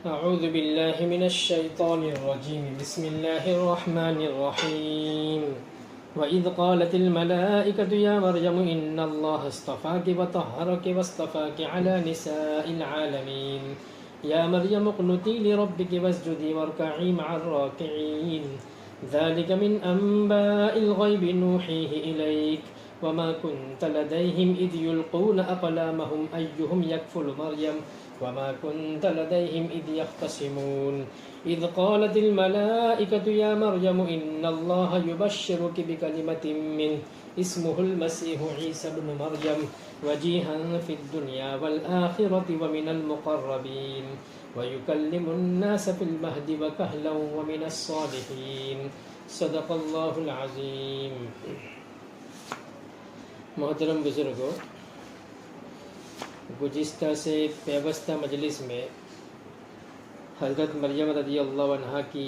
أعوذ بالله من الشيطان الرجيم بسم الله الرحمن الرحيم وإذ قالت الملائكة يا مريم إن الله اصطفاك وطهرك واصطفاك على نساء العالمين يا مريم اقنتي لربك واسجدي واركعي مع الراكعين ذلك من أنباء الغيب نوحيه إليك وما كنت لديهم إذ يلقون أقلامهم أيهم يكفل مريم وما كنت لديهم إذ يختصمون إذ قالت الملائكة يا مريم إن الله يبشرك بكلمة منه اسمه المسيح عيسى بن مريم وجيها في الدنيا والآخرة ومن المقربين ويكلم الناس في المهد وكهلا ومن الصالحين صدق الله العظيم. محترم بزرگوں، گزشتہ سے پیوستہ مجلس میں حضرت مریم رضی اللہ عنہا کی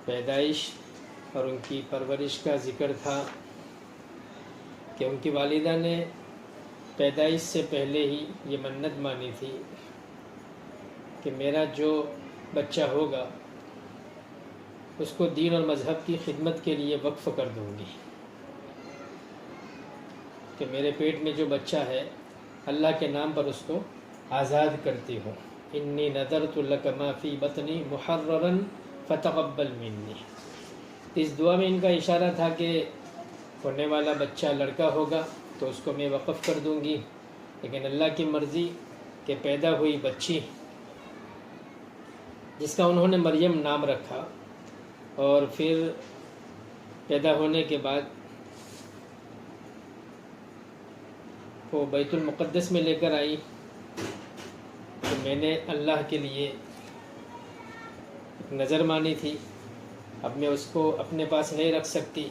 پیدائش اور ان کی پرورش کا ذکر تھا کہ ان کی والدہ نے پیدائش سے پہلے ہی یہ منت مانی تھی کہ میرا جو بچہ ہوگا اس کو دین اور مذہب کی خدمت کے لیے وقف کر دوں گی، کہ میرے پیٹ میں جو بچہ ہے اللہ کے نام پر اس کو آزاد کرتی ہوں. انی نذرت لک ما فی بطنی محررا فتقبل منی. اس دعا میں ان کا اشارہ تھا کہ ہونے والا بچہ لڑکا ہوگا تو اس کو میں وقف کر دوں گی، لیکن اللہ کی مرضی کہ پیدا ہوئی بچی جس کا انہوں نے مریم نام رکھا، اور پھر پیدا ہونے کے بعد وہ بیت المقدس میں لے کر آئی، تو میں نے اللہ کے لیے ایک نظر مانی تھی، اب میں اس کو اپنے پاس نہیں رکھ سکتی،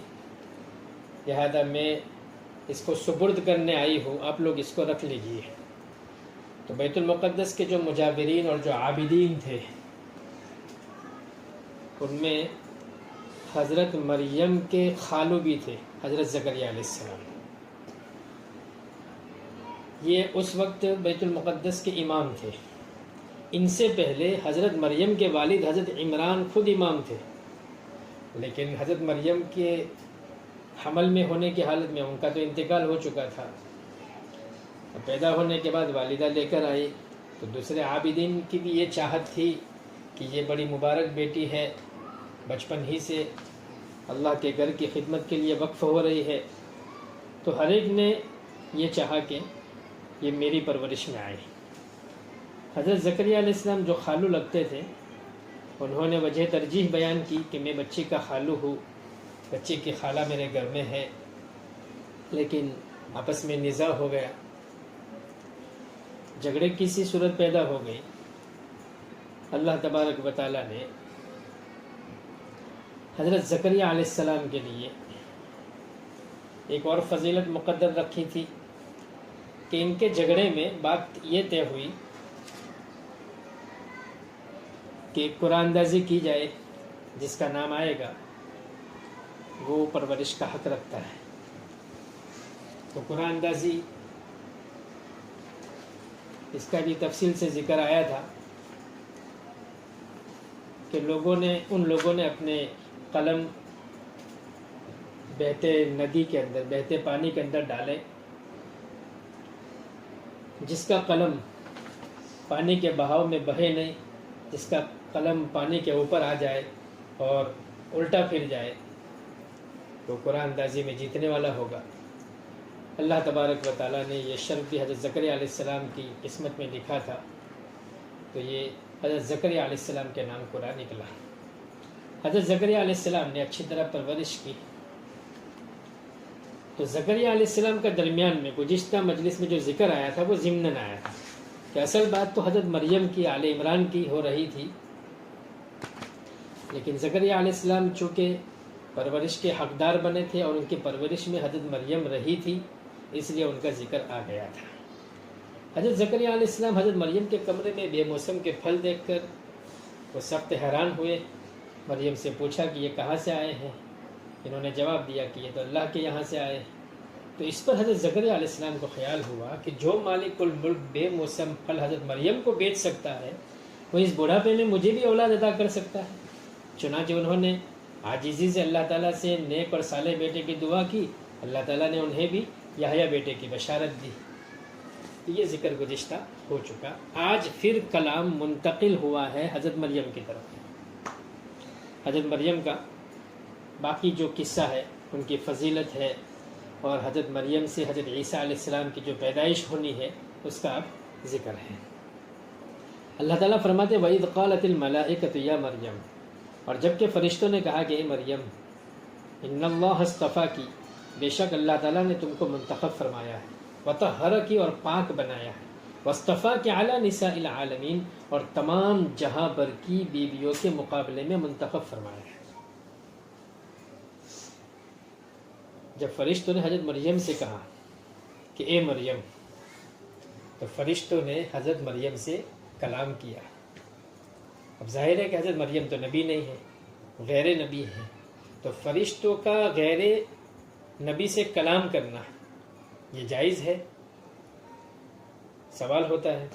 لہذا میں اس کو سپرد کرنے آئی ہوں، آپ لوگ اس کو رکھ لیجئے. تو بیت المقدس کے جو مجاورین اور جو عابدین تھے ان میں حضرت مریم کے خالو بھی تھے، حضرت زکریا علیہ السلام. یہ اس وقت بیت المقدس کے امام تھے. ان سے پہلے حضرت مریم کے والد حضرت عمران خود امام تھے، لیکن حضرت مریم کے حمل میں ہونے کی حالت میں ان کا تو انتقال ہو چکا تھا. پیدا ہونے کے بعد والدہ لے کر آئی تو دوسرے عابدین کی بھی یہ چاہت تھی کہ یہ بڑی مبارک بیٹی ہے، بچپن ہی سے اللہ کے گھر کی خدمت کے لیے وقف ہو رہی ہے، تو ہر ایک نے یہ چاہا کہ یہ میری پرورش میں آئے. حضرت زکریا علیہ السلام جو خالو لگتے تھے انہوں نے وجہ ترجیح بیان کی کہ میں بچے کا خالو ہوں، بچے کی خالہ میرے گھر میں ہے، لیکن آپس میں نزاع ہو گیا، جھگڑے کی سی صورت پیدا ہو گئی. اللہ تبارک و تعالیٰ نے حضرت زکریا علیہ السلام کے لیے ایک اور فضیلت مقدر رکھی تھی کہ ان کے جھگڑے میں بات یہ طے ہوئی کہ قرآن اندازی کی جائے، جس کا نام آئے گا وہ پرورش کا حق رکھتا ہے. تو قرآن اندازی اس کا بھی تفصیل سے ذکر آیا تھا کہ ان لوگوں نے اپنے قلم بہتے ندی کے اندر، بہتے پانی کے اندر ڈالے. جس کا قلم پانی کے بہاؤ میں بہے نہیں، جس کا قلم پانی کے اوپر آ جائے اور الٹا پھر جائے تو قرآن اندازی میں جیتنے والا ہوگا. اللہ تبارک و تعالیٰ نے یہ شرف بھی حضرت زکریا علیہ السلام کی قسمت میں لکھا تھا، تو یہ حضرت زکریا علیہ السلام کے نام قرآن نکلا. حضرت زکریا علیہ السلام نے اچھی طرح پرورش کی. تو زکریا علیہ السلام کا درمیان میں گزشتہ مجلس میں جو ذکر آیا تھا وہ ضمناً آیا تھا کہ اصل بات تو حضرت مریم کی، آل عمران کی ہو رہی تھی، لیکن زکریا علیہ السلام چونکہ پرورش کے حقدار بنے تھے اور ان کی پرورش میں حضرت مریم رہی تھی، اس لیے ان کا ذکر آ گیا تھا. حضرت زکریا علیہ السلام حضرت مریم کے کمرے میں بے موسم کے پھل دیکھ کر وہ سخت حیران ہوئے. مریم سے پوچھا کہ یہ کہاں سے آئے ہیں؟ انہوں نے جواب دیا کہ یہ تو اللہ کے یہاں سے آئے. تو اس پر حضرت زکریا علیہ السلام کو خیال ہوا کہ جو مالک الملک بے موسم پھل حضرت مریم کو بیچ سکتا ہے، وہ اس بڑھاپے میں مجھے بھی اولاد عطا کر سکتا ہے۔ چنانچہ انہوں نے عاجزی سے اللہ تعالیٰ سے نیک اور صالح بیٹے کی دعا کی، اللہ تعالیٰ نے انہیں بھی یحییٰ بیٹے کی بشارت دی۔ یہ ذکر گزشتہ ہو چکا۔ آج پھر کلام منتقل ہوا ہے حضرت مریم کی طرف۔ حضرت مریم کا باقی جو قصہ ہے، ان کی فضیلت ہے، اور حضرت مریم سے حضرت عیسیٰ علیہ السلام کی جو پیدائش ہونی ہے اس کا اب ذکر ہے۔ اللہ تعالیٰ فرماتے وَإِذْ قَالَتِ الْمَلَائِكَةُ يَا مریم، اور جب کہ فرشتوں نے کہا کہ اے مریم، ان اللہ اصطفاکی، بے شک اللہ تعالیٰ نے تم کو منتخب فرمایا ہے، وطہرکی، اور پاک بنایا ہے، واصطفاکی علی نساء العالمین، اور تمام جہاں پر کی بیویوں کے مقابلے میں منتخب فرمایا ہے۔ جب فرشتوں نے حضرت مریم سے کہا کہ اے مریم، تو فرشتوں نے حضرت مریم سے کلام کیا۔ اب ظاہر ہے کہ حضرت مریم تو نبی نہیں ہے، غیر نبی ہے، تو فرشتوں کا غیر نبی سے کلام کرنا یہ جائز ہے؟ سوال ہوتا ہے،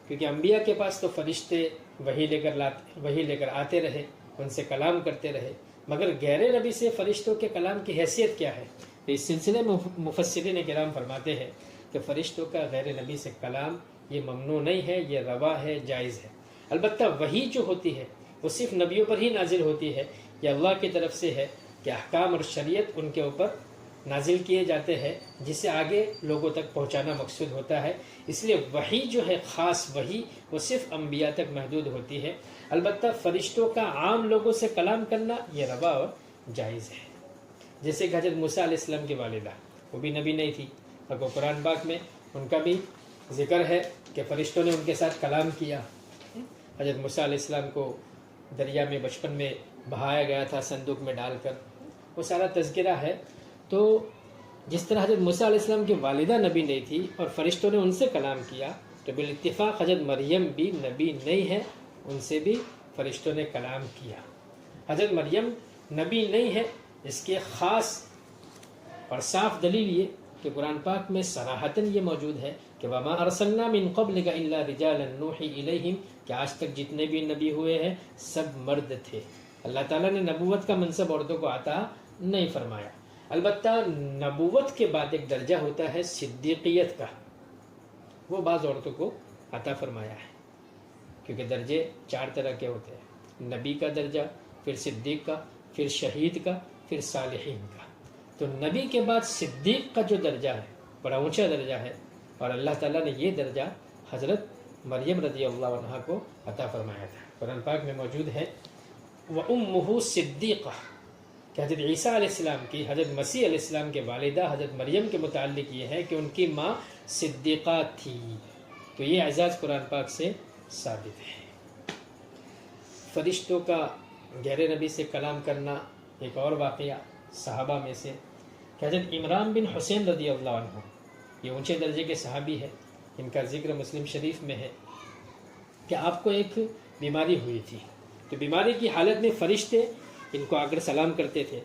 کیونکہ انبیاء کے پاس تو فرشتے وحی لے کر آتے رہے، ان سے کلام کرتے رہے، مگر غیر نبی سے فرشتوں کے کلام کی حیثیت کیا ہے؟ تو اس سلسلے میں مفسرین کرام فرماتے ہیں کہ فرشتوں کا غیر نبی سے کلام یہ ممنوع نہیں ہے، یہ روا ہے، جائز ہے۔ البتہ وحی جو ہوتی ہے وہ صرف نبیوں پر ہی نازل ہوتی ہے، یہ اللہ کی طرف سے ہے کہ احکام اور شریعت ان کے اوپر نازل کیے جاتے ہیں، جسے آگے لوگوں تک پہنچانا مقصود ہوتا ہے۔ اس لیے وحی جو ہے، خاص وحی، وہ صرف انبیاء تک محدود ہوتی ہے۔ البتہ فرشتوں کا عام لوگوں سے کلام کرنا یہ روا اور جائز ہے۔ جیسے کہ حضرت موسیٰ علیہ السلام کی والدہ، وہ بھی نبی نہیں تھی، مگر قرآن پاک میں ان کا بھی ذکر ہے کہ فرشتوں نے ان کے ساتھ کلام کیا۔ حضرت موسیٰ علیہ السلام کو دریا میں بچپن میں بہایا گیا تھا صندوق میں ڈال کر، وہ سارا تذکرہ ہے۔ تو جس طرح حضرت موسیٰ علیہ السلام کی والدہ نبی نہیں تھی اور فرشتوں نے ان سے کلام کیا، تو بالاتفاق حضرت مریم بھی نبی نہیں ہے، ان سے بھی فرشتوں نے کلام کیا۔ حضرت مریم نبی نہیں ہے، اس کے خاص اور صاف دلیل یہ کہ قرآن پاک میں صراحتاً یہ موجود ہے کہ وَمَا أَرْسَلْنَا مِن قَبْلِكَ إِلَّا رِجَالًا نُوحِي إِلَيْهِمْ، کہ آج تک جتنے بھی نبی ہوئے ہیں سب مرد تھے۔ اللہ تعالیٰ نے نبوت کا منصب عورتوں کو عطا نہیں فرمایا۔ البتہ نبوت کے بعد ایک درجہ ہوتا ہے صدیقیت کا، وہ بعض عورتوں کو عطا فرمایا ہے، کیونکہ درجے 4 طرح کے ہوتے ہیں، نبی کا درجہ، پھر صدیق کا، پھر شہید کا، پھر صالحین کا۔ تو نبی کے بعد صدیق کا جو درجہ ہے بڑا اونچا درجہ ہے، اور اللہ تعالیٰ نے یہ درجہ حضرت مریم رضی اللہ عنہا کو عطا فرمایا تھا۔ قرآن پاک میں موجود ہے وَأُمُّهُ صِدِّيقَةٌ، کہ حضرت عیسیٰ علیہ السلام کی، حضرت مسیح علیہ السلام کے والدہ حضرت مریم کے متعلق یہ ہے کہ ان کی ماں صدیقہ تھی۔ تو یہ اعزاز قرآن پاک سے ثابت ہے۔ فرشتوں کا غیر نبی سے کلام کرنا ایک اور واقعہ صحابہ میں سے کہ حضرت عمران بن حسین رضی اللہ عنہ، یہ اونچے درجے کے صحابی ہے، ان کا ذکر مسلم شریف میں ہے کہ آپ کو ایک بیماری ہوئی تھی، تو بیماری کی حالت میں فرشتے ان کو آ کر سلام کرتے تھے۔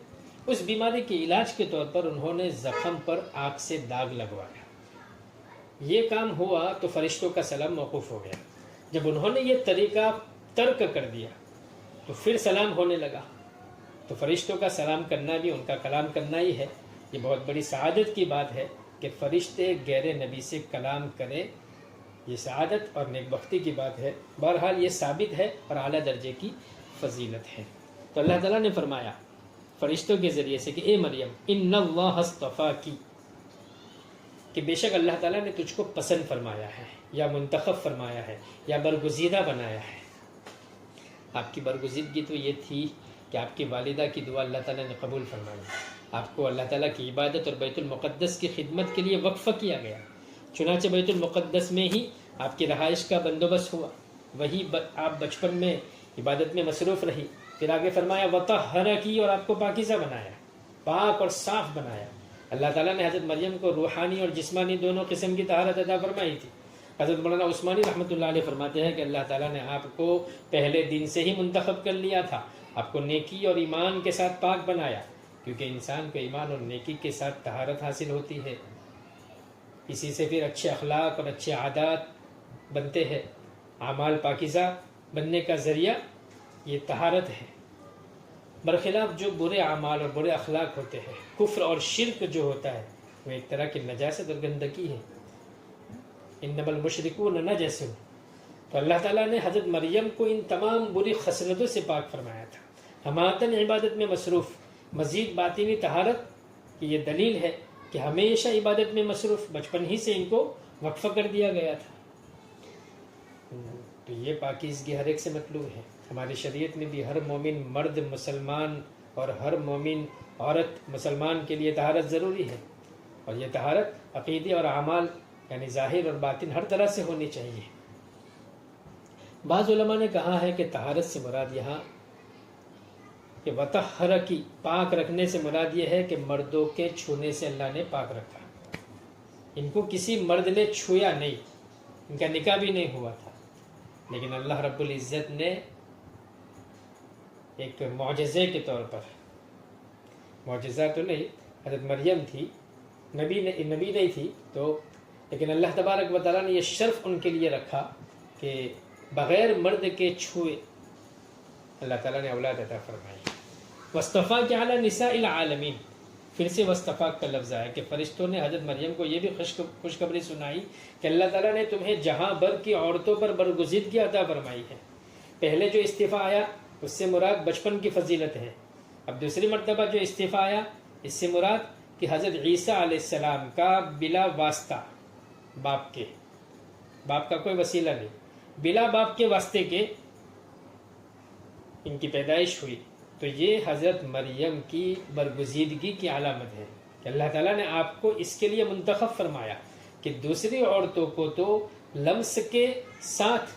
اس بیماری کے علاج کے طور پر انہوں نے زخم پر آگ سے داغ لگوایا۔ یہ کام ہوا تو فرشتوں کا سلام موقوف ہو گیا۔ جب انہوں نے یہ طریقہ ترک کر دیا تو پھر سلام ہونے لگا۔ تو فرشتوں کا سلام کرنا بھی ان کا کلام کرنا ہی ہے۔ یہ بہت بڑی سعادت کی بات ہے کہ فرشتے غیر نبی سے کلام کرے، یہ سعادت اور نیک بختی کی بات ہے۔ بہرحال یہ ثابت ہے اور اعلیٰ درجے کی فضیلت ہے۔ تو اللہ تعالیٰ نے فرمایا فرشتوں کے ذریعے سے کہ اے مریم ان اللہ اصطفاکی، کہ بے شک اللہ تعالیٰ نے تجھ کو پسند فرمایا ہے، یا منتخب فرمایا ہے، یا برگزیدہ بنایا ہے۔ آپ کی برگزیدگی تو یہ تھی کہ آپ کی والدہ کی دعا اللہ تعالیٰ نے قبول فرمائی، آپ کو اللہ تعالیٰ کی عبادت اور بیت المقدس کی خدمت کے لیے وقف کیا گیا۔ چنانچہ بیت المقدس میں ہی آپ کی رہائش کا بندوبست ہوا، وہی آپ بچپن میں عبادت میں مصروف رہی۔ پھر آگے فرمایا وطہرکی، اور آپ کو پاکیزہ بنایا، پاک اور صاف بنایا۔ اللہ تعالیٰ نے حضرت مریم کو روحانی اور جسمانی دونوں قسم کی طہارت عطا فرمائی تھی۔ حضرت مولانا عثمانی رحمۃ اللہ علیہ فرماتے ہیں کہ اللہ تعالیٰ نے آپ کو پہلے دن سے ہی منتخب کر لیا تھا، آپ کو نیکی اور ایمان کے ساتھ پاک بنایا، کیونکہ انسان کو ایمان اور نیکی کے ساتھ طہارت حاصل ہوتی ہے، اسی سے پھر اچھے اخلاق اور اچھے عادات بنتے ہیں۔ اعمال پاکیزہ بننے کا ذریعہ یہ طہارت ہے، برخلاف جو برے اعمال اور برے اخلاق ہوتے ہیں، کفر اور شرک جو ہوتا ہے وہ ایک طرح کی نجاست اور گندگی ہے۔ انما المشرکون نجس، تو اللہ تعالیٰ نے حضرت مریم کو ان تمام بری خصلتوں سے پاک فرمایا تھا۔ حماتن عبادت میں مصروف، مزید باطنی طہارت کی یہ دلیل ہے کہ ہمیشہ عبادت میں مصروف، بچپن ہی سے ان کو وقفہ کر دیا گیا تھا۔ تو یہ پاکیزگی ہر ایک سے مطلوب ہے۔ ہماری شریعت میں بھی ہر مومن مرد مسلمان اور ہر مومن عورت مسلمان کے لیے طہارت ضروری ہے، اور یہ طہارت عقیدے اور اعمال یعنی ظاہر اور باطن ہر طرح سے ہونی چاہیے۔ بعض علماء نے کہا ہے کہ طہارت سے مراد یہاں کہ وطہر کی پاک رکھنے سے مراد یہ ہے کہ مردوں کے چھونے سے اللہ نے پاک رکھا، ان کو کسی مرد نے چھویا نہیں، ان کا نکاح بھی نہیں ہوا تھا، لیکن اللہ رب العزت نے ایک معجزے کے طور پر، معجزہ تو نہیں، حضرت مریم تھی، نبی نہیں تھی تو، لیکن اللہ تبارک و تعالیٰ نے یہ شرف ان کے لیے رکھا کہ بغیر مرد کے چھوئے اللہ تعالیٰ نے اولاد عطا فرمائی۔ وصطفیٰ کے علی نساء العالمین، پھر سے وصطفیٰ کا لفظ آیا کہ فرشتوں نے حضرت مریم کو یہ بھی خوشخبری سنائی کہ اللہ تعالیٰ نے تمہیں جہاں بھر کی عورتوں پر برگزیدگی عطا فرمائی ہے۔ پہلے جو استفاء آیا اس سے مراد بچپن کی فضیلت ہے، اب دوسری مرتبہ جو استفاء آیا اس سے مراد کہ حضرت عیسیٰ علیہ السلام کا بلا واسطہ، باپ کا کوئی وسیلہ نہیں، بلا باپ کے واسطے کے ان کی پیدائش ہوئی، تو یہ حضرت مریم کی برگزیدگی کی علامت ہے کہ اللہ تعالیٰ نے آپ کو اس کے لیے منتخب فرمایا کہ دوسری عورتوں کو تو لمس کے ساتھ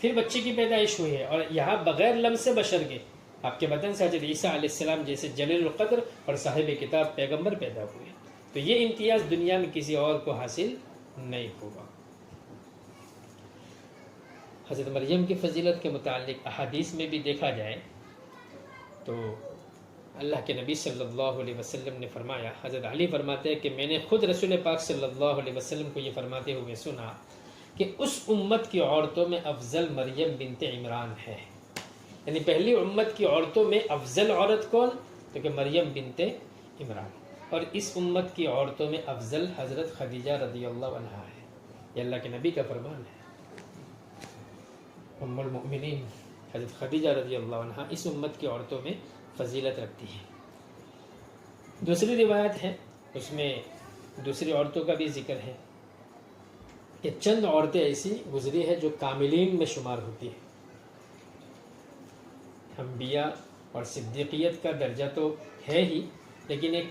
پھر بچے کی پیدائش ہوئی ہے، اور یہاں بغیر لمس بشر کے آپ کے بدن سے حضرت عیسیٰ علیہ السلام جیسے جلیل القدر اور صاحب کتاب پیغمبر پیدا ہوئے، تو یہ امتیاز دنیا میں کسی اور کو حاصل نہیں ہوگا۔ حضرت مریم کی فضیلت کے متعلق احادیث میں بھی دیکھا جائے تو اللہ کے نبی صلی اللہ علیہ وسلم نے فرمایا، حضرت علی فرماتے ہیں کہ میں نے خود رسول پاک صلی اللہ علیہ وسلم کو یہ فرماتے ہوئے سنا کہ اس امت کی عورتوں میں افضل مریم بنت عمران ہے، یعنی پہلی امت کی عورتوں میں افضل عورت کون؟ تو کہ مریم بنت عمران، اور اس امت کی عورتوں میں افضل حضرت خدیجہ رضی اللہ عنہا ہے، یہ اللہ کے نبی کا فرمان ہے۔ ام المؤمنین حضرت خدیجہ رضی اللہ عنہا اس امت کی عورتوں میں فضیلت رکھتی ہے۔ دوسری روایت ہے اس میں دوسری عورتوں کا بھی ذکر ہے کہ چند عورتیں ایسی گزری ہیں جو کاملین میں شمار ہوتی ہیں۔ انبیاء اور صدیقیت کا درجہ تو ہے ہی، لیکن ایک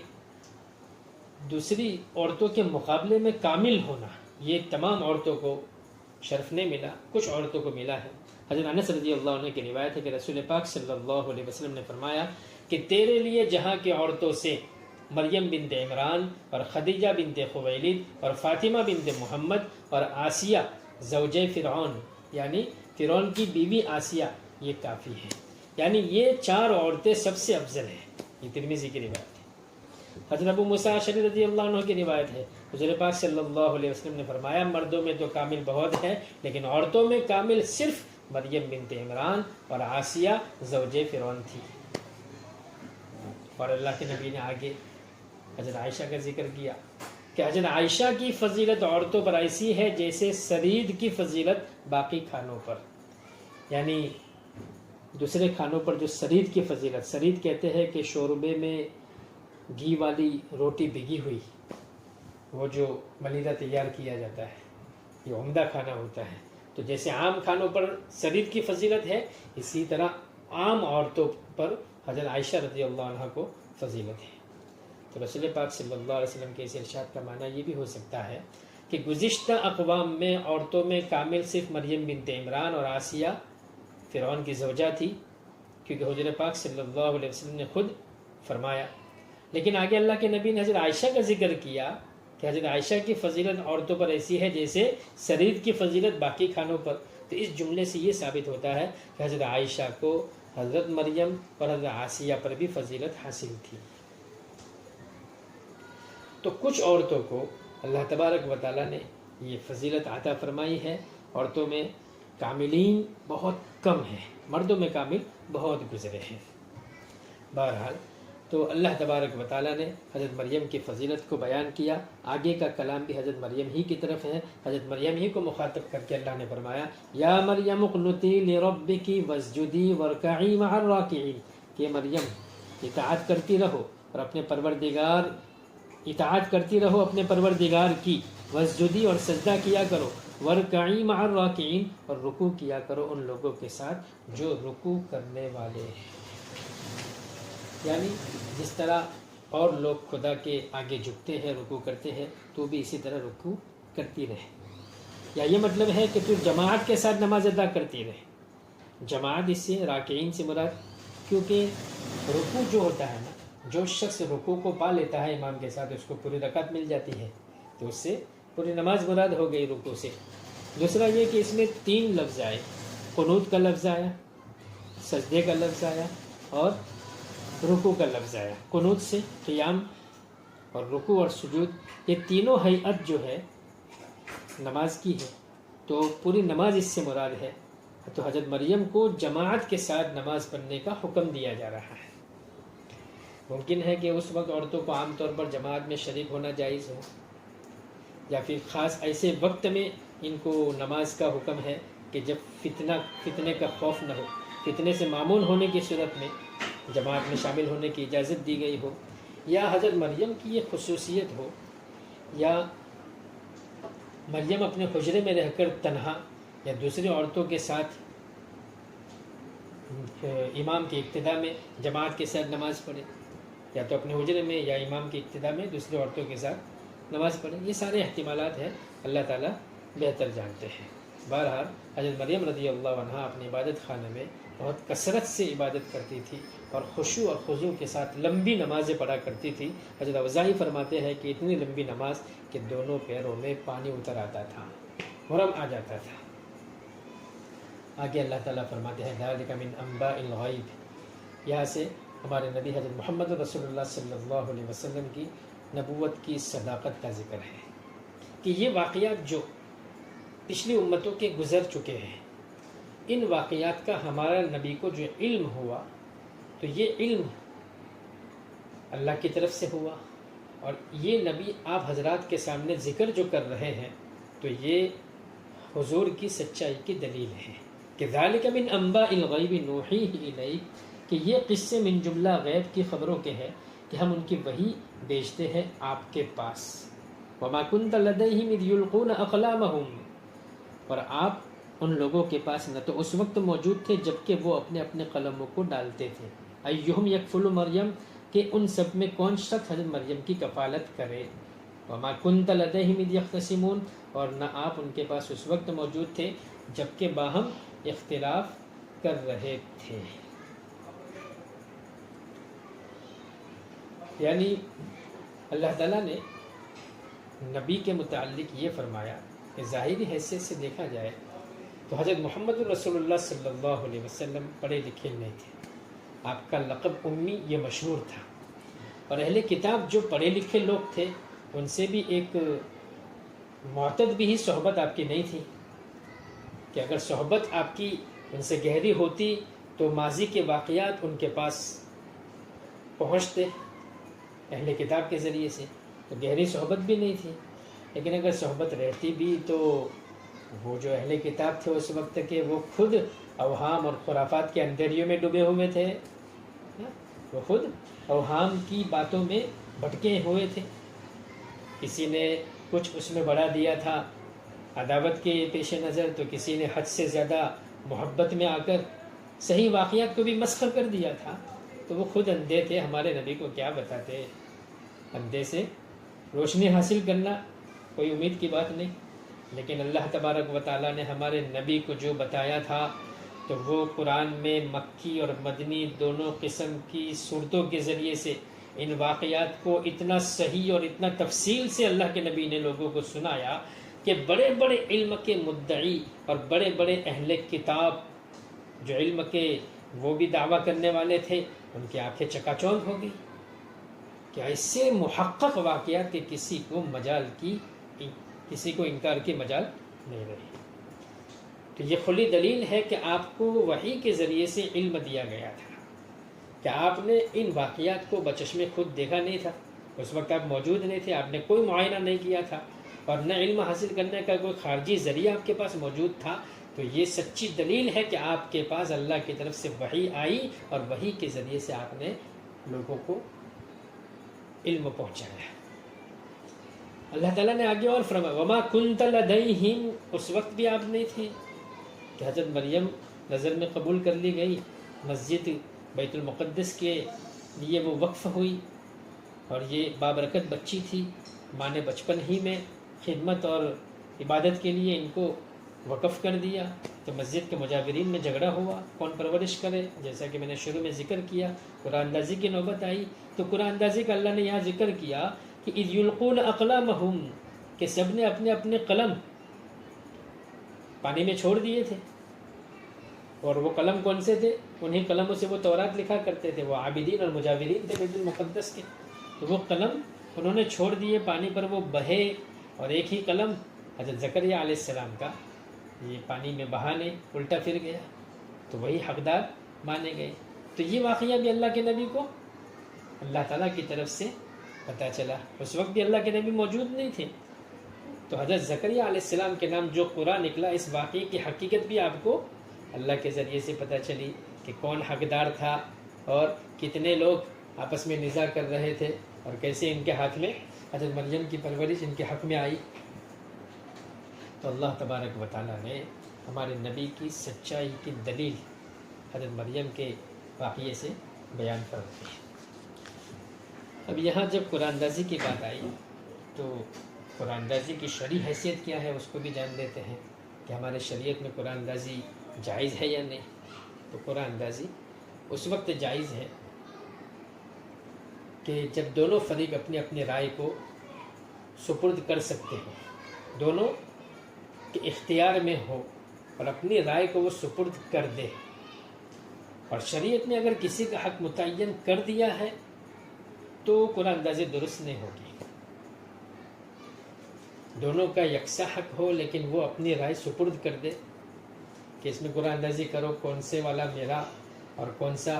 دوسری عورتوں کے مقابلے میں کامل ہونا، یہ تمام عورتوں کو شرف نہیں ملا، کچھ عورتوں کو ملا ہے۔ حضرت انس رضی اللہ عنہ کی روایت ہے کہ رسول پاک صلی اللہ علیہ وسلم نے فرمایا کہ تیرے لیے جہاں کی عورتوں سے مریم بنت عمران اور خدیجہ بنت خویلد اور فاطمہ بنت محمد اور آسیہ زوجہ فرعون یعنی فرعون کی بیوی آسیہ یہ کافی ہے، یعنی یہ چار عورتیں سب سے افضل ہیں، یہ ترمذی کی روایت ہے۔ حضرت ابو موسیٰ اشعری رضی اللہ عنہ کی روایت ہے، حضور پاک صلی اللہ علیہ وسلم نے فرمایا مردوں میں تو کامل بہت ہے، لیکن عورتوں میں کامل صرف مریم بنت عمران اور آسیہ زوجہ فرعون تھی۔ اور اللہ کے نبی نے آگے حضرت عائشہ کا ذکر کیا کہ حضرت عائشہ کی فضیلت عورتوں پر ایسی ہے جیسے سرید کی فضیلت باقی کھانوں پر، یعنی دوسرے کھانوں پر جو سرید کی فضیلت، سرید کہتے ہیں کہ شوربے میں گھی والی روٹی بھگی ہوئی، وہ جو ملیدہ تیار کیا جاتا ہے، یہ عمدہ کھانا ہوتا ہے، تو جیسے عام کھانوں پر سرید کی فضیلت ہے، اسی طرح عام عورتوں پر حضرت عائشہ رضی اللہ عنہ کو فضیلت ہے۔ تو رسول پاک صلی اللہ علیہ وسلم کے اس ارشاد کا معنی یہ بھی ہو سکتا ہے کہ گزشتہ اقوام میں عورتوں میں کامل صرف مریم بنت عمران اور آسیہ فرعون کی زوجہ تھی، کیونکہ حضور پاک صلی اللہ علیہ وسلم نے خود فرمایا، لیکن آگے اللہ کے نبی نے حضرت عائشہ کا ذکر کیا کہ حضرت عائشہ کی فضیلت عورتوں پر ایسی ہے جیسے سرید کی فضیلت باقی کھانوں پر، تو اس جملے سے یہ ثابت ہوتا ہے کہ حضرت عائشہ کو حضرت مریم اور حضرت آسیہ پر بھی فضیلت حاصل تھی۔ تو کچھ عورتوں کو اللہ تبارک و تعالیٰ نے یہ فضیلت عطا فرمائی ہے، عورتوں میں کاملین بہت کم ہیں، مردوں میں کامل بہت گزرے ہیں۔ بہرحال تو اللہ تبارک و تعالیٰ نے حضرت مریم کی فضیلت کو بیان کیا۔ آگے کا کلام بھی حضرت مریم ہی کی طرف ہے، حضرت مریم ہی کو مخاطب کر کے اللہ نے فرمایا یا مریم اقنتی لربکی واسجدی وارکعی مع الراکعین، کہ مریم اطاعت کرتی رہو اور اپنے پروردگار اپنے پروردگار کی، واسجدی اور سجدہ کیا کرو، وارکعی مع الراکعین اور رکوع کیا کرو ان لوگوں کے ساتھ جو رکوع کرنے والے ہیں۔ یعنی جس طرح اور لوگ خدا کے آگے جھکتے ہیں، رکوع کرتے ہیں، تو بھی اسی طرح رکوع کرتی رہے۔ یا یہ مطلب ہے کہ تو جماعت کے ساتھ نماز ادا کرتی رہے۔ جماعت اس سے راکعین سے مراد، کیونکہ رکوع جو ہوتا ہے نا، جو شخص رکوع کو پا لیتا ہے امام کے ساتھ اس کو پوری رکعت مل جاتی ہے، تو اس سے پوری نماز مراد ہو گئی رکوع سے۔ دوسرا یہ کہ اس میں 3 لفظ آئے، قنوت کا لفظ آیا، سجدے کا لفظ آیا اور رکوع کا لفظ آیا۔ قنوت سے قیام اور رکوع اور سجود، یہ تینوں ہیئت جو ہے نماز کی ہے، تو پوری نماز اس سے مراد ہے۔ تو حضرت مریم کو جماعت کے ساتھ نماز پڑھنے کا حکم دیا جا رہا ہے۔ ممکن ہے کہ اس وقت عورتوں کو عام طور پر جماعت میں شریک ہونا جائز ہو، یا پھر خاص ایسے وقت میں ان کو نماز کا حکم ہے کہ جب فتنے کا خوف نہ ہو، فتنے سے معمون ہونے کی صورت میں جماعت میں شامل ہونے کی اجازت دی گئی ہو، یا حضرت مریم کی یہ خصوصیت ہو، یا مریم اپنے حجرے میں رہ کر تنہا یا دوسری عورتوں کے ساتھ امام کی اقتداء میں جماعت کے ساتھ نماز پڑھے، یا تو اپنے حجرے میں یا امام کی اقتداء میں دوسری عورتوں کے ساتھ نماز پڑھے۔ یہ سارے احتمالات ہیں، اللہ تعالیٰ بہتر جانتے ہیں۔ بہرحال حضرت مریم رضی اللہ عنہا اپنے عبادت خانے میں بہت کثرت سے عبادت کرتی تھی اور خشوع اور خضوع کے ساتھ لمبی نمازیں پڑھا کرتی تھی۔ حضرت اوزاعی فرماتے ہیں کہ اتنی لمبی نماز کہ دونوں پیروں میں پانی اتر آتا تھا، محرم آ جاتا تھا۔ آگے اللہ تعالیٰ فرماتے ہیں ذالک من انباء الغیب، یہاں سے ہمارے نبی حضرت محمد رسول اللہ صلی اللہ علیہ وسلم کی نبوت کی صداقت کا ذکر ہے کہ یہ واقعات جو پچھلی امتوں کے گزر چکے ہیں، ان واقعات کا ہمارا نبی کو جو علم ہوا، تو یہ علم اللہ کی طرف سے ہوا، اور یہ نبی آپ حضرات کے سامنے ذکر جو کر رہے ہیں تو یہ حضور کی سچائی کی دلیل ہے کہ ذالک من انباء الغیب نوحیہ الیک، کہ یہ قصے من جملہ غیب کی خبروں کے ہیں کہ ہم ان کی وحی بھیجتے ہیں آپ کے پاس۔ وما کنت لدیہم اذ یلقون اقلامہم، اور آپ ان لوگوں کے پاس نہ تو اس وقت موجود تھے جبکہ وہ اپنے اپنے قلموں کو ڈالتے تھے۔ ایہم یکفل مریم، کہ ان سب میں کون شخص حضرت مریم کی کفالت کرے۔ وما کنت لدیہم اذ یختصمون، اور نہ آپ ان کے پاس اس وقت موجود تھے جبکہ باہم اختلاف کر رہے تھے۔ یعنی اللہ تعالیٰ نے نبی کے متعلق یہ فرمایا کہ ظاہری حیثیت سے دیکھا جائے تو حضرت محمد رسول اللہ صلی اللہ علیہ وسلم پڑھے لکھے نہیں تھے، آپ کا لقب امی یہ مشہور تھا، اور اہل کتاب جو پڑھے لکھے لوگ تھے ان سے بھی ایک معتد بھی صحبت آپ کی نہیں تھی، کہ اگر صحبت آپ کی ان سے گہری ہوتی تو ماضی کے واقعات ان کے پاس پہنچتے اہل کتاب کے ذریعے سے، تو گہری صحبت بھی نہیں تھی۔ لیکن اگر صحبت رہتی بھی تو وہ جو اہل کتاب تھے اس وقت کے، وہ خود اوہام اور خرافات کے اندھیریوں میں ڈوبے ہوئے تھے، وہ خود اوہام کی باتوں میں بھٹکے ہوئے تھے۔ کسی نے کچھ اس میں بڑھا دیا تھا عداوت کے پیش نظر، تو کسی نے حد سے زیادہ محبت میں آ کر صحیح واقعات کو بھی مسخر کر دیا تھا، تو وہ خود اندھے تھے، ہمارے نبی کو کیا بتاتے۔ اندھے سے روشنی حاصل کرنا کوئی امید کی بات نہیں، لیکن اللہ تبارک و تعالیٰ نے ہمارے نبی کو جو بتایا تھا تو وہ قرآن میں مکی اور مدنی دونوں قسم کی صورتوں کے ذریعے سے ان واقعات کو اتنا صحیح اور اتنا تفصیل سے اللہ کے نبی نے لوگوں کو سنایا کہ بڑے بڑے علم کے مدعی اور بڑے بڑے اہل کتاب جو علم کے وہ بھی دعویٰ کرنے والے تھے، ان کی آنکھیں چکا چوندھ ہو گئی کہ ایسے محقق واقعات کہ کسی کو انکار کی مجال نہیں رہی۔ تو یہ کھلی دلیل ہے کہ آپ کو وحی کے ذریعے سے علم دیا گیا تھا، کہ آپ نے ان واقعات کو بچشمے خود دیکھا نہیں تھا، اس وقت آپ موجود نہیں تھے، آپ نے کوئی معائنہ نہیں کیا تھا، اور نہ علم حاصل کرنے کا کوئی خارجی ذریعہ آپ کے پاس موجود تھا. تو یہ سچی دلیل ہے کہ آپ کے پاس اللہ کی طرف سے وحی آئی، اور وحی کے ذریعے سے آپ نے لوگوں کو علم پہنچایا. اللہ تعالیٰ نے آگے اور فرمایا وما کنت لدیہم، اس وقت بھی آپ نہیں تھے کہ حضرت مریم نظر میں قبول کر لی گئی، مسجد بیت المقدس کے لیے وہ وقف ہوئی، اور یہ بابرکت بچی تھی، ماں نے بچپن ہی میں خدمت اور عبادت کے لیے ان کو وقف کر دیا. تو مسجد کے مجاورین میں جھگڑا ہوا، کون پرورش کرے. جیسا کہ میں نے شروع میں ذکر کیا، قرآن اندازی کی نوبت آئی، تو قرآن اندازی کا اللہ نے یہاں ذکر کیا کہ اذ یلقون اقلامہم، کہ سب نے اپنے اپنے قلم پانی میں چھوڑ دیے تھے. اور وہ قلم کون سے تھے؟ انہیں قلموں سے وہ تورات لکھا کرتے تھے، وہ عابدین اور مجاورین تھے بیت المقدس کے. تو وہ قلم انہوں نے چھوڑ دیے پانی پر، وہ بہے، اور ایک ہی قلم حضرت زکریا علیہ السلام کا یہ پانی میں بہانے الٹا پھر گیا، تو وہی حقدار مانے گئے. تو یہ واقعہ بھی اللہ کے نبی کو اللہ تعالیٰ کی طرف سے پتہ چلا. اس وقت بھی اللہ کے نبی موجود نہیں تھے. تو حضرت زکریا علیہ السلام کے نام جو قرآن نکلا، اس واقعے کی حقیقت بھی آپ کو اللہ کے ذریعے سے پتہ چلی کہ کون حقدار تھا، اور کتنے لوگ آپس میں نزاع کر رہے تھے، اور کیسے ان کے ہاتھ میں حضرت مریم کی پرورش ان کے حق میں آئی. تو اللہ تبارک و تعالیٰ نے ہمارے نبی کی سچائی کی دلیل حضرت مریم کے واقعے سے بیان کر دی. اب یہاں جب قرآن اندازی کی بات آئی تو قرآن اندازی کی شرعی حیثیت کیا ہے اس کو بھی جان لیتے ہیں کہ ہمارے شریعت میں قرآن اندازی جائز ہے یا نہیں. تو قرآن اندازی اس وقت جائز ہے کہ جب دونوں فریق اپنی اپنی رائے کو سپرد کر سکتے ہیں، دونوں کے اختیار میں ہو اور اپنی رائے کو وہ سپرد کر دے. اور شریعت نے اگر کسی کا حق متعین کر دیا ہے تو قرآن اندازی درست نہیں ہوگی. دونوں کا یکساں حق ہو لیکن وہ اپنی رائے سپرد کر دے کہ اس میں قرآن اندازی کرو، کون سے والا میرا اور کون سا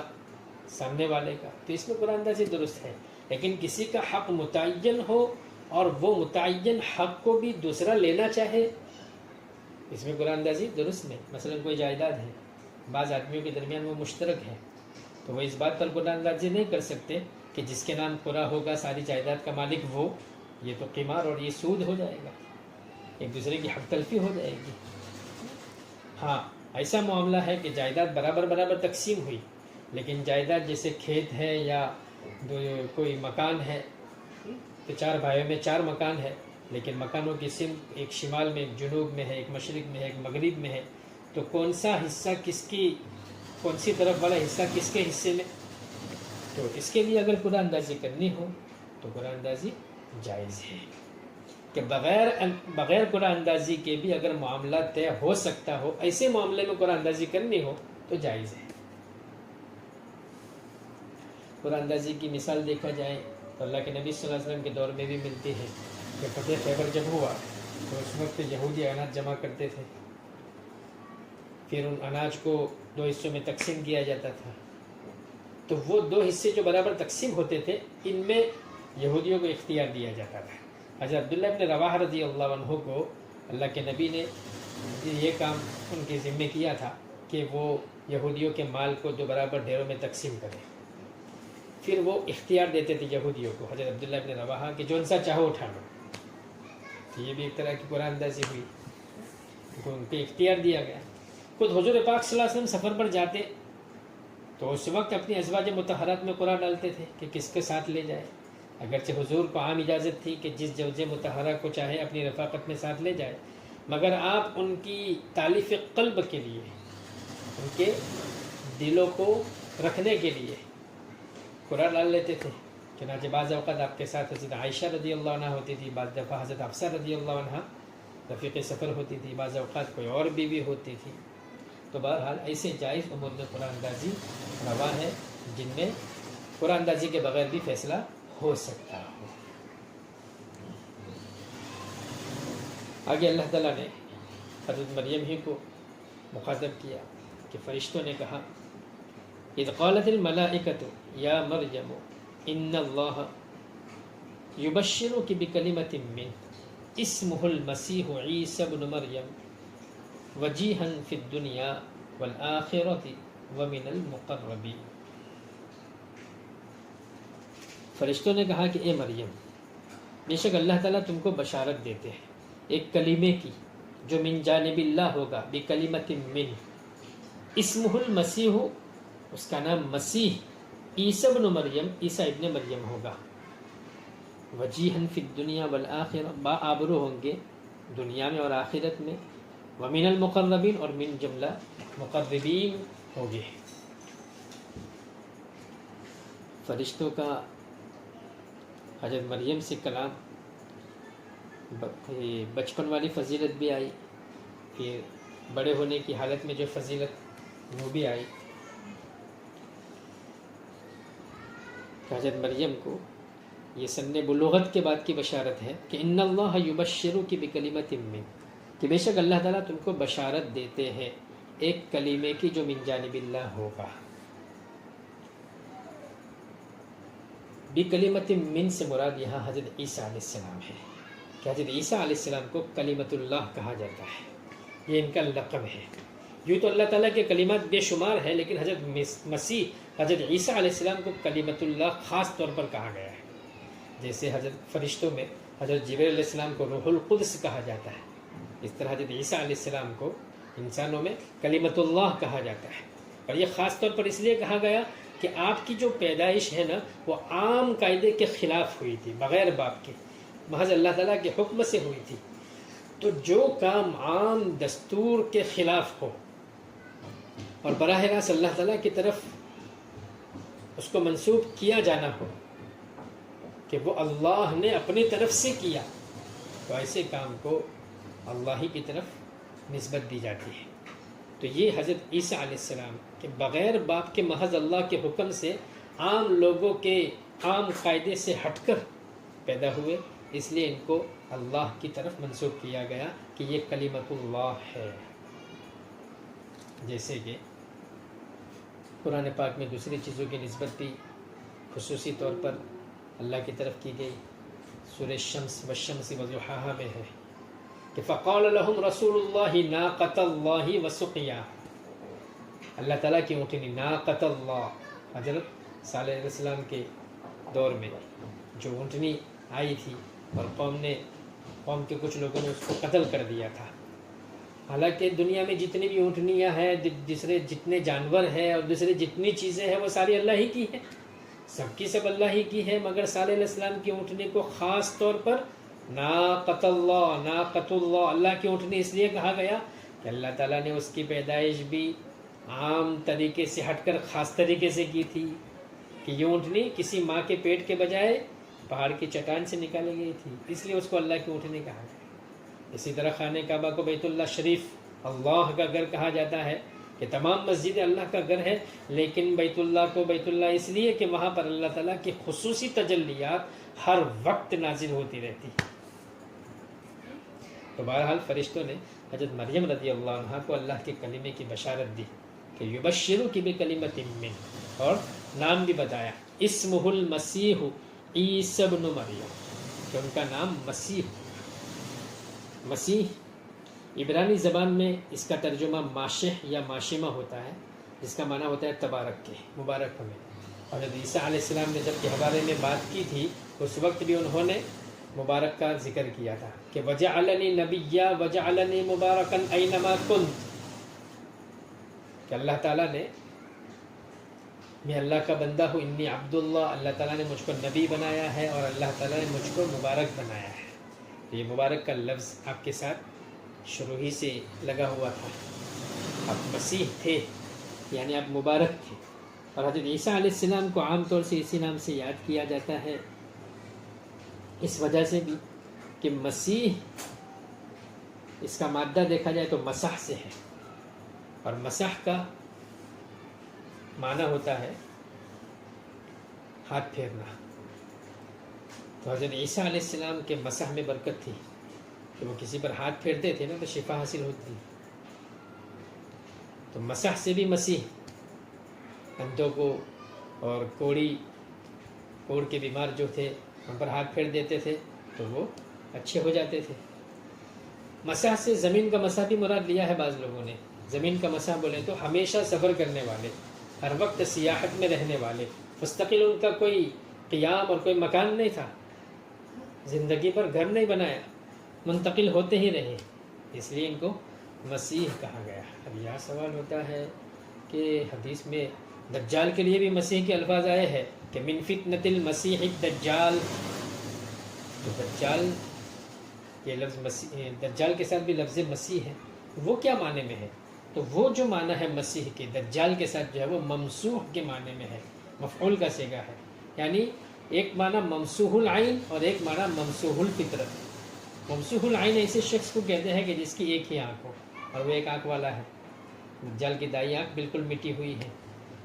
سامنے والے کا، تو اس میں قرآن اندازی درست ہے. لیکن کسی کا حق متعین ہو اور وہ متعین حق کو بھی دوسرا لینا چاہے، اس میں قرآن اندازی درست نہیں. مثلا کوئی جائیداد ہے، بعض آدمیوں کے درمیان وہ مشترک ہے، تو وہ اس بات پر قرآن اندازی نہیں کر سکتے کہ جس کے نام قرآن ہوگا ساری جائیداد کا مالک وہ. یہ تو قمار اور یہ سود ہو جائے گا، ایک دوسرے کی حق تلفی ہو جائے گی. ہاں ایسا معاملہ ہے کہ جائیداد برابر برابر تقسیم ہوئی، لیکن جائیداد جیسے کھیت ہے یا کوئی مکان ہے، تو 4 بھائیوں میں 4 مکان ہے، لیکن مکانوں کی سمت ایک شمال میں، ایک جنوب میں ہے، ایک مشرق میں ہے، ایک مغرب میں ہے، تو کون سا حصہ کس کی، کون سی طرف والا حصہ کس کے حصے میں. تو اس کے لیے اگر قرآن اندازی کرنی ہو تو قرآن اندازی جائز ہے کہ بغیر قرآن اندازی کے بھی اگر معاملہ طے ہو سکتا ہو، ایسے معاملے میں قرآن اندازی کرنی ہو تو جائز ہے. قرآن اندازی کی مثال دیکھا جائے تو اللہ کے نبی صلی اللہ علیہ وسلم کے دور میں بھی ملتی ہے کہ فتح خیبر جب ہوا تو اس وقت یہودی اناج جمع کرتے تھے، پھر ان اناج کو 2 حصوں میں تقسیم کیا جاتا تھا. تو وہ 2 حصے جو برابر تقسیم ہوتے تھے ان میں یہودیوں کو اختیار دیا جاتا تھا. حضرت عبداللہ ابن رواحہ رضی اللہ عنہ کو اللہ کے نبی نے یہ کام ان کے ذمے کیا تھا کہ وہ یہودیوں کے مال کو 2 برابر ڈھیروں میں تقسیم کریں. پھر وہ اختیار دیتے تھے یہودیوں کو، حضرت عبداللہ ابن رواحہ کہ جون سا چاہو اٹھا لو. تو یہ بھی ایک طرح کی قرآن اندازی ہوئی، ان کو اختیار دیا گیا. خود حضور پاک صلی اللہ علیہ وسلم سفر پر جاتے تو اس وقت اپنی ازواج مطہرات میں قرآن ڈالتے تھے کہ کس کے ساتھ لے جائے. اگرچہ حضور کو عام اجازت تھی کہ جس زوج مطہرہ کو چاہے اپنی رفاقت میں ساتھ لے جائے، مگر آپ ان کی تالیف قلب کے لیے، ان کے دلوں کو رکھنے کے لیے قرآن ڈال لیتے تھے. چنانچہ بعض اوقات آپ کے ساتھ حضرت عائشہ رضی اللہ عنہ ہوتی تھی، بعض دفعہ حضرت حفصہ رضی اللہ عنہ رفیق سفر ہوتی تھی، بعض اوقات کوئی اور بیوی ہوتی تھی. تو بہرحال ایسے جائز امور میں قرآن اندازی روا ہے جن میں قرآن اندازی کے بغیر بھی فیصلہ ہو سکتا ہو. آگے اللہ تعالیٰ نے حضرت مریم ہی کو مخاطب کیا کہ فرشتوں نے کہا اذ قالت الملائکۃ یا مریم ان اللہ یبشرک بکلمۃ منہ اسمہ المسیح عیسی ابن مریم وجیہا فی الدنیا والآخرۃ ومن المقربین۔ فرشتوں نے کہا کہ اے مریم، بے شک اللہ تعالیٰ تم کو بشارت دیتے ہیں ایک کلمے کی جو من جانب اللہ ہوگا، بکلمۃ من، اسمہ المسیح، اس کا نام مسیح، عیسی ابن مریم، عیسیٰ ابن مریم ہوگا، وجیہن فی الدنیا والآخرہ، با آبرو ہوں گے دنیا میں اور آخرت میں، ومن المقربین، اور من جملہ مقربین ہوگے۔ فرشتوں کا حضرت مریم سے کلام، بچپن والی فضیلت بھی آئی، پھر بڑے ہونے کی حالت میں جو فضیلت وہ بھی آئی کہ حضرت مریم کو یہ سن بلوغت کے بعد کی بشارت ہے کہ ان اللہ یبشرک بکلمۃ من، کہ بے شک اللہ تعالیٰ تم کو بشارت دیتے ہیں ایک کلمے کی جو من جانب اللہ ہوگا۔ بکلمۃ من سے مراد یہاں حضرت عیسیٰ علیہ السلام ہے کہ حضرت عیسیٰ علیہ السلام کو کلمۃ اللہ کہا جاتا ہے، یہ ان کا لقب ہے۔ یوں تو اللہ تعالیٰ کے کلمات بے شمار ہے، لیکن حضرت مسیح حضرت عیسیٰ علیہ السلام کو کلمۃ اللہ خاص طور پر کہا گیا ہے۔ جیسے حضرت فرشتوں میں حضرت جبریل علیہ السلام کو روح القدس کہا جاتا ہے، اس طرح حضرت عیسیٰ علیہ السلام کو انسانوں میں کلمۃ اللہ کہا جاتا ہے۔ اور یہ خاص طور پر اس لیے کہا گیا کہ آپ کی جو پیدائش ہے نا وہ عام قاعدے کے خلاف ہوئی تھی، بغیر باپ کے، محض اللہ تعالیٰ کے حکم سے ہوئی تھی۔ تو جو کام عام دستور کے خلاف ہو اور براہ راست اللہ تعالیٰ کی طرف اس کو منسوب کیا جانا ہو کہ وہ اللہ نے اپنی طرف سے کیا، تو ایسے کام کو اللہ ہی کی طرف نسبت دی جاتی ہے۔ تو یہ حضرت عیسیٰ علیہ السلام کہ بغیر باپ کے محض اللہ کے حکم سے عام لوگوں کے عام قاعدے سے ہٹ کر پیدا ہوئے، اس لیے ان کو اللہ کی طرف منسوب کیا گیا کہ یہ کلمۃ اللہ ہے۔ جیسے کہ قرآن پاک میں دوسری چیزوں کی نسبت بھی خصوصی طور پر اللہ کی طرف کی گئی۔ سورہ الشمس والشمس وضحاها میں ہے کہ فقال لهم رسول اللہ ناقۃ اللہ وسقیاها، اللہ تعالیٰ کی اونٹنی ناقۃ اللہ، حضرت صالح علیہ السلام کے دور میں جو اونٹنی آئی تھی اور قوم کے کچھ لوگوں نے اس کو قتل کر دیا تھا۔ حالانکہ دنیا میں جتنی بھی اونٹنیاں ہیں، دوسرے جتنے جانور ہیں اور دوسرے جتنی چیزیں ہیں وہ ساری اللہ ہی کی ہیں، سب کی سب اللہ ہی کی ہے، مگر صالح علیہ السلام کی اونٹنی کو خاص طور پر ناقۃ اللہ، ناقۃ اللہ، اللہ کی اونٹنی اس لیے کہا گیا کہ اللہ تعالیٰ نے اس کی پیدائش بھی عام طریقے سے ہٹ کر خاص طریقے سے کی تھی کہ یہ اونٹنی کسی ماں کے پیٹ کے بجائے پہاڑ کی چٹان سے نکالی گئی تھی، اس لیے اس کو اللہ کی اونٹنی کہا گیا۔ اسی طرح خانہ کعبہ کو بیت اللہ شریف اللہ کا گھر کہا جاتا ہے کہ تمام مسجدیں اللہ کا گھر ہے، لیکن بیت اللہ کو بیت اللہ اس لیے کہ وہاں پر اللہ تعالیٰ کی خصوصی تجلیات ہر وقت نازل ہوتی رہتی۔ تو بہرحال فرشتوں نے حضرت مریم رضی اللہ عنہ کو اللہ کے کلمے کی بشارت دی کہ یبشرک بکلمۃ من، اور نام بھی بتایا اسمہ المسیح عیسی ابن مریم، کہ ان کا نام مسیح۔ مسیح عبرانی زبان میں اس کا ترجمہ ماشح یا ماشمہ ہوتا ہے، جس کا معنی ہوتا ہے تبارک کے، مبارک ہمیں۔ اور حضرت عیسیٰ علیہ السلام نے جب کے بارے میں بات کی تھی اس وقت بھی انہوں نے مبارک کا ذکر کیا تھا کہ وجعلنی نبیا وجعلنی مبارکا اینما کنت، کہ اللہ تعالیٰ نے، میں اللہ کا بندہ ہوں، انی عبداللہ، اللہ تعالیٰ نے مجھ کو نبی بنایا ہے اور اللہ تعالیٰ نے مجھ کو مبارک بنایا ہے۔ یہ مبارک کا لفظ آپ کے ساتھ شروع ہی سے لگا ہوا تھا، آپ مسیح تھے یعنی آپ مبارک تھے۔ اور حضرت عیسیٰ علیہ السلام کو عام طور سے اسی نام سے یاد کیا جاتا ہے، اس وجہ سے بھی کہ مسیح، اس کا مادہ دیکھا جائے تو مسح سے ہے، اور مسح کا معنی ہوتا ہے ہاتھ پھیرنا۔ تو حضرت عیسیٰ علیہ السلام کے مسح میں برکت تھی کہ وہ کسی پر ہاتھ پھیرتے تھے نا تو شفا حاصل ہوتی۔ تو مسح سے بھی مسیح اندھوں کو اور کوڑ کے بیمار جو تھے ان پر ہاتھ پھیر دیتے تھے تو وہ اچھے ہو جاتے تھے۔ مسح سے زمین کا مسح بھی مراد لیا ہے بعض لوگوں نے۔ زمین کا مسح بولے تو ہمیشہ سفر کرنے والے، ہر وقت سیاحت میں رہنے والے، مستقل ان کا کوئی قیام اور کوئی مکان نہیں تھا، زندگی پر گھر نہیں بنایا، منتقل ہوتے ہی رہے، اس لیے ان کو مسیح کہا گیا۔ اب یہاں سوال ہوتا ہے کہ حدیث میں دجال کے لیے بھی مسیح کے الفاظ آئے ہیں کہ من فتنة المسیح الدجال، تو دجال یہ لفظ دجال کے ساتھ بھی لفظ مسیح ہے، وہ کیا معنی میں ہے؟ تو وہ جو معنی ہے مسیح کے دجال کے ساتھ جو ہے وہ ممسوح کے معنی میں ہے، مفعول کا صیغہ ہے، یعنی ایک معنی ممسوح العین اور ایک معنی ممسوح الفطرت۔ ممسوح العین ایسے شخص کو کہتے ہیں کہ جس کی ایک ہی آنکھ ہو اور وہ ایک آنکھ والا ہے۔ دجال کی دائیں آنکھ بالکل مٹی ہوئی ہے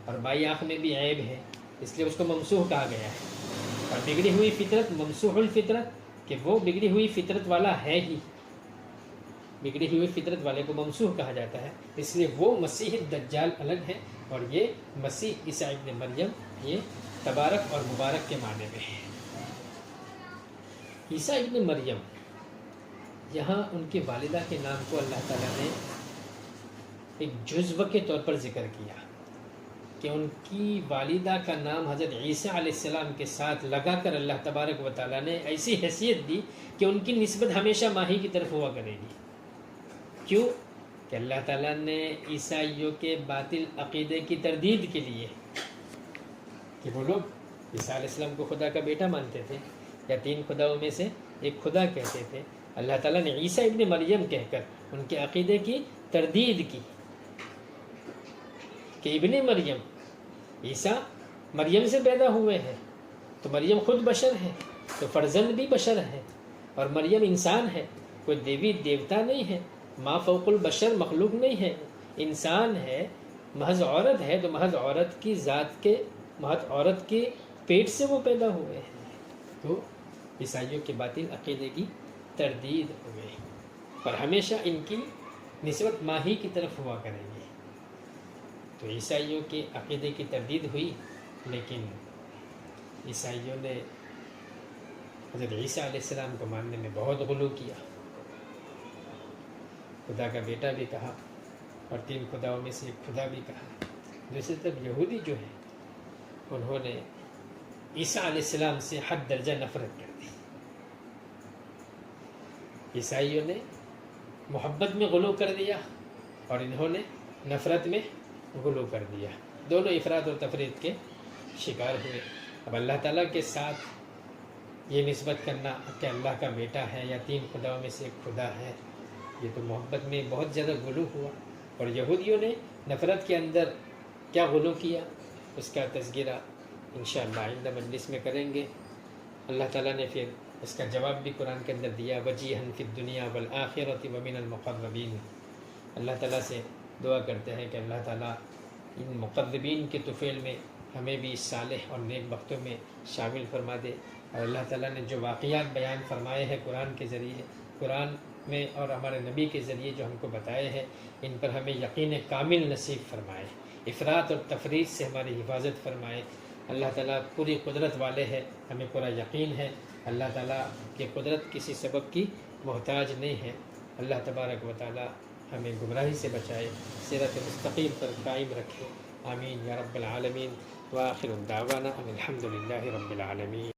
اور بائیں آنکھ میں بھی عیب ہے، اس لیے اس کو ممسوح کہا گیا ہے۔ اور بگڑی ہوئی فطرت ممسوح الفطرت، کہ وہ بگڑی ہوئی فطرت والا ہے ہی، بگڑی ہوئی فطرت والے کو ممسوح کہا جاتا ہے، اس لیے وہ مسیح دجال الگ ہے، اور یہ مسیح عیسیٰ ابن مریم یہ تبارک اور مبارک کے معنی میں ہے۔ عیسیٰ ابن مریم، یہاں ان کی والدہ کے نام کو اللہ تعالیٰ نے ایک جزو کے طور پر ذکر کیا کہ ان کی والدہ کا نام حضرت عیسیٰ علیہ السلام کے ساتھ لگا کر اللہ تبارک و تعالیٰ نے ایسی حیثیت دی کہ ان کی نسبت ہمیشہ ماہی کی طرف ہوا کرے گی۔ کیوں؟ کہ اللہ تعالیٰ نے عیسائیوں کے باطل عقیدے کی تردید کے لیے، کہ وہ لوگ عیسیٰ علیہ السلام کو خدا کا بیٹا مانتے تھے یا تین خداؤں میں سے ایک خدا کہتے تھے، اللہ تعالیٰ نے عیسیٰ ابن مریم کہہ کر ان کے عقیدے کی تردید کی کہ ابن مریم، عیسیٰ مریم سے پیدا ہوئے ہیں، تو مریم خود بشر ہے، تو فرزند بھی بشر ہے، اور مریم انسان ہے، کوئی دیوی دیوتا نہیں ہے، ما فوق البشر مخلوق نہیں ہے، انسان ہے، محض عورت ہے، تو محض عورت کی ذات کے، محض عورت کے پیٹ سے وہ پیدا ہوئے ہیں۔ تو عیسائیوں کے باطل عقیدے کی تردید ہوئے، اور ہمیشہ ان کی نسبت ماہی کی طرف ہوا کرے گی۔ تو عیسائیوں کے عقیدے کی تردید ہوئی، لیکن عیسائیوں نے حضرت عیسیٰ علیہ السلام کو ماننے میں بہت غلو کیا، خدا کا بیٹا بھی کہا اور تین خداؤں میں سے ایک خدا بھی کہا۔ دوسری طرف یہودی جو ہیں انہوں نے عیسیٰ علیہ السلام سے حد درجہ نفرت کر دی۔ عیسائیوں نے محبت میں غلو کر دیا اور انہوں نے نفرت میں غلو کر دیا، دونوں افراد اور تفرید کے شکار ہوئے۔ اب اللہ تعالیٰ کے ساتھ یہ نسبت کرنا کہ اللہ کا بیٹا ہے یا تین خداؤں میں سے ایک خدا ہے، یہ تو محبت میں بہت زیادہ غلو ہوا۔ اور یہودیوں نے نفرت کے اندر کیا غلو کیا، اس کا تذکرہ انشاءاللہ آئندہ مجلس میں کریں گے۔ اللہ تعالیٰ نے پھر اس کا جواب بھی قرآن کے اندر دیا، وجیحاً فی الدنیا والآخرۃ ومن المقربین۔ اللہ تعالیٰ سے دعا کرتے ہیں کہ اللہ تعالیٰ ان مقربین کے طفیل میں ہمیں بھی صالح اور نیک بختوں میں شامل فرما دے، اور اللہ تعالیٰ نے جو واقعات بیان فرمائے ہیں قرآن کے ذریعے، قرآن میں اور ہمارے نبی کے ذریعے جو ہم کو بتائے ہیں، ان پر ہمیں یقین کامل نصیب فرمائے، افراط اور تفریط سے ہماری حفاظت فرمائے۔ اللہ تعالیٰ پوری قدرت والے ہیں، ہمیں پورا یقین ہے اللہ تعالیٰ کی قدرت کسی سبب کی محتاج نہیں ہے۔ اللہ تبارک و تعالیٰ ہمیں گمراہی سے بچائے، صراط مستقیم پر قائم رکھے، آمین یا رب العالمین۔ وآخر دعوانا ان الحمد للہ رب العالمین۔